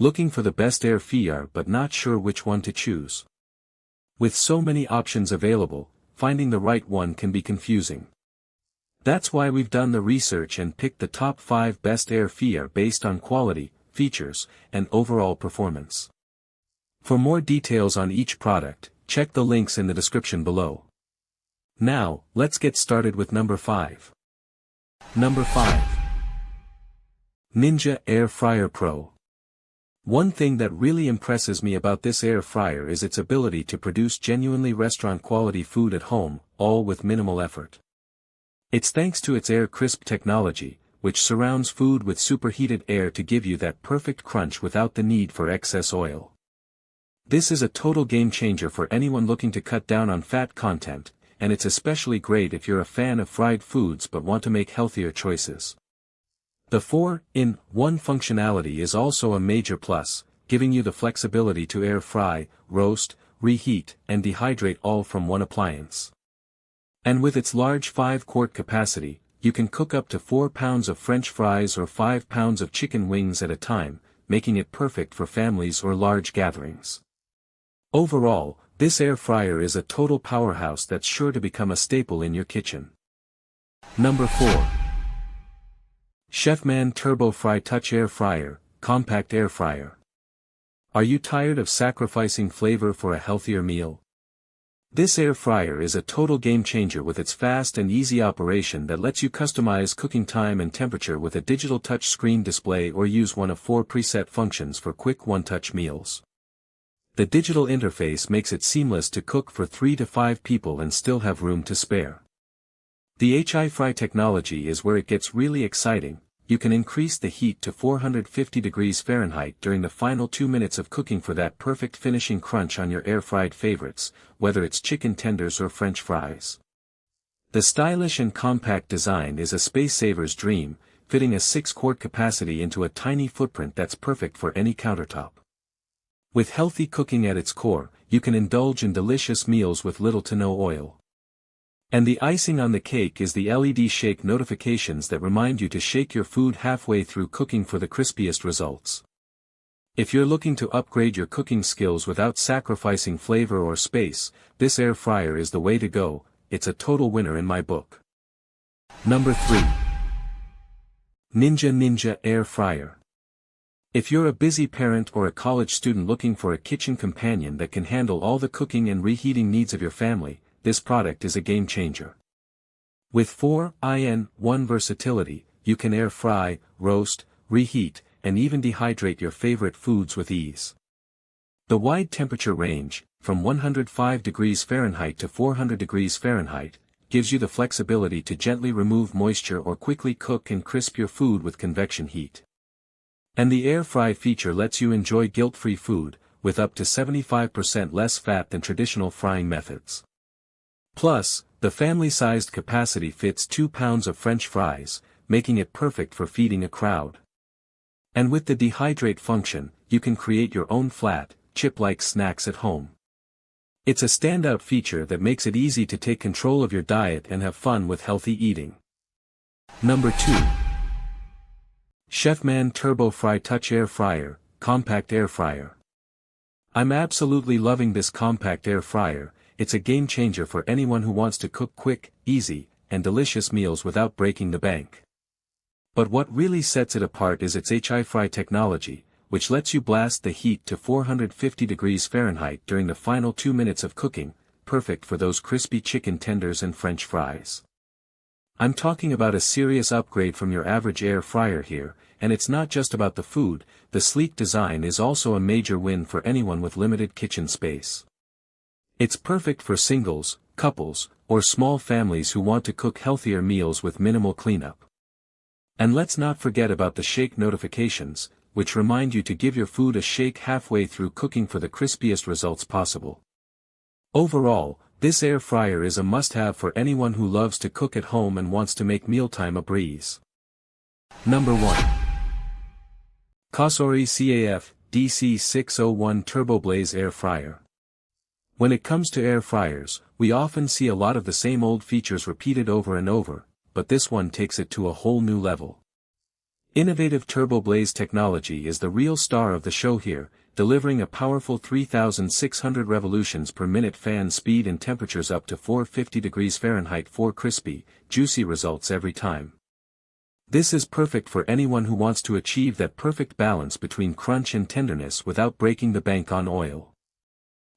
Looking for the best air fryer but not sure which one to choose? With so many options available, finding the right one can be confusing. That's why we've done the research and picked the top 5 best air fryer based on quality, features, and overall performance. For more details on each product, check the links in the description below. Now, let's get started with number 5. Number 5. Ninja Air Fryer Pro. One thing that really impresses me about this air fryer is its ability to produce genuinely restaurant-quality food at home, all with minimal effort. It's thanks to its air crisp technology, which surrounds food with superheated air to give you that perfect crunch without the need for excess oil. This is a total game changer for anyone looking to cut down on fat content, and it's especially great if you're a fan of fried foods but want to make healthier choices. The 4-in-1 functionality is also a major plus, giving you the flexibility to air fry, roast, reheat, and dehydrate all from one appliance. And with its large 5-quart capacity, you can cook up to 4 pounds of French fries or 5 pounds of chicken wings at a time, making it perfect for families or large gatherings. Overall, this air fryer is a total powerhouse that's sure to become a staple in your kitchen. Number 4. Chefman TurboFry Touch Air Fryer, Compact Air Fryer. Are you tired of sacrificing flavor for a healthier meal? This air fryer is a total game changer with its fast and easy operation that lets you customize cooking time and temperature with a digital touch screen display or use one of 4 preset functions for quick one-touch meals. The digital interface makes it seamless to cook for 3 to 5 people and still have room to spare. The Airfryer technology is where it gets really exciting. You can increase the heat to 450 degrees Fahrenheit during the final 2 minutes of cooking for that perfect finishing crunch on your air-fried favorites, whether it's chicken tenders or French fries. The stylish and compact design is a space saver's dream, fitting a 6-quart capacity into a tiny footprint that's perfect for any countertop. With healthy cooking at its core, you can indulge in delicious meals with little to no oil. And the icing on the cake is the LED shake notifications that remind you to shake your food halfway through cooking for the crispiest results. If you're looking to upgrade your cooking skills without sacrificing flavor or space, this air fryer is the way to go. It's a total winner in my book. Number 3. Ninja Air Fryer. If you're a busy parent or a college student looking for a kitchen companion that can handle all the cooking and reheating needs of your family, this product is a game changer. With 4-in-1 versatility, you can air fry, roast, reheat, and even dehydrate your favorite foods with ease. The wide temperature range, from 105 degrees Fahrenheit to 400 degrees Fahrenheit, gives you the flexibility to gently remove moisture or quickly cook and crisp your food with convection heat. And the air fry feature lets you enjoy guilt-free food, with up to 75% less fat than traditional frying methods. Plus, the family-sized capacity fits 2 pounds of French fries, making it perfect for feeding a crowd. And with the dehydrate function, you can create your own flat, chip-like snacks at home. It's a standout feature that makes it easy to take control of your diet and have fun with healthy eating. Number 2. Chefman TurboFry Touch Air Fryer, Compact Air Fryer. I'm absolutely loving this compact air fryer. It's a game changer for anyone who wants to cook quick, easy, and delicious meals without breaking the bank. But what really sets it apart is its Airfryer technology, which lets you blast the heat to 450 degrees Fahrenheit during the final 2 minutes of cooking, perfect for those crispy chicken tenders and French fries. I'm talking about a serious upgrade from your average air fryer here, and it's not just about the food. The sleek design is also a major win for anyone with limited kitchen space. It's perfect for singles, couples, or small families who want to cook healthier meals with minimal cleanup. And let's not forget about the shake notifications, which remind you to give your food a shake halfway through cooking for the crispiest results possible. Overall, this air fryer is a must-have for anyone who loves to cook at home and wants to make mealtime a breeze. Number 1. Cosori CAF DC601 TurboBlaze Air Fryer. When it comes to air fryers, we often see a lot of the same old features repeated over and over, but this one takes it to a whole new level. Innovative TurboBlaze technology is the real star of the show here, delivering a powerful 3,600 revolutions per minute fan speed and temperatures up to 450 degrees Fahrenheit for crispy, juicy results every time. This is perfect for anyone who wants to achieve that perfect balance between crunch and tenderness without breaking the bank on oil.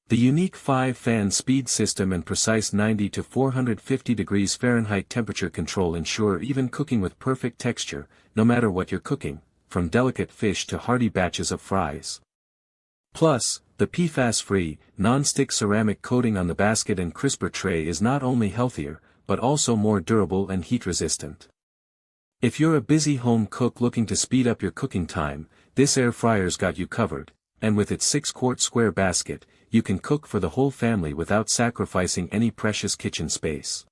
The unique 5-fan speed system and precise 90 to 450 degrees Fahrenheit temperature control ensure even cooking with perfect texture, no matter what you're cooking, from delicate fish to hearty batches of fries. Plus, the PFAS-free, non-stick ceramic coating on the basket and crisper tray is not only healthier, but also more durable and heat-resistant. If you're a busy home cook looking to speed up your cooking time, this air fryer's got you covered, and with its 6-quart square basket, you can cook for the whole family without sacrificing any precious kitchen space.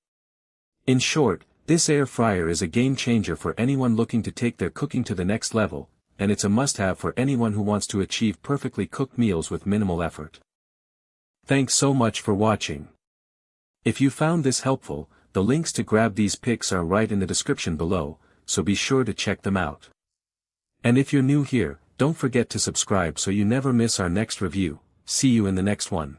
In short, this air fryer is a game changer for anyone looking to take their cooking to the next level, and it's a must-have for anyone who wants to achieve perfectly cooked meals with minimal effort. Thanks so much for watching. If you found this helpful, the links to grab these picks are right in the description below, so be sure to check them out. And if you're new here, don't forget to subscribe so you never miss our next review. See you in the next one.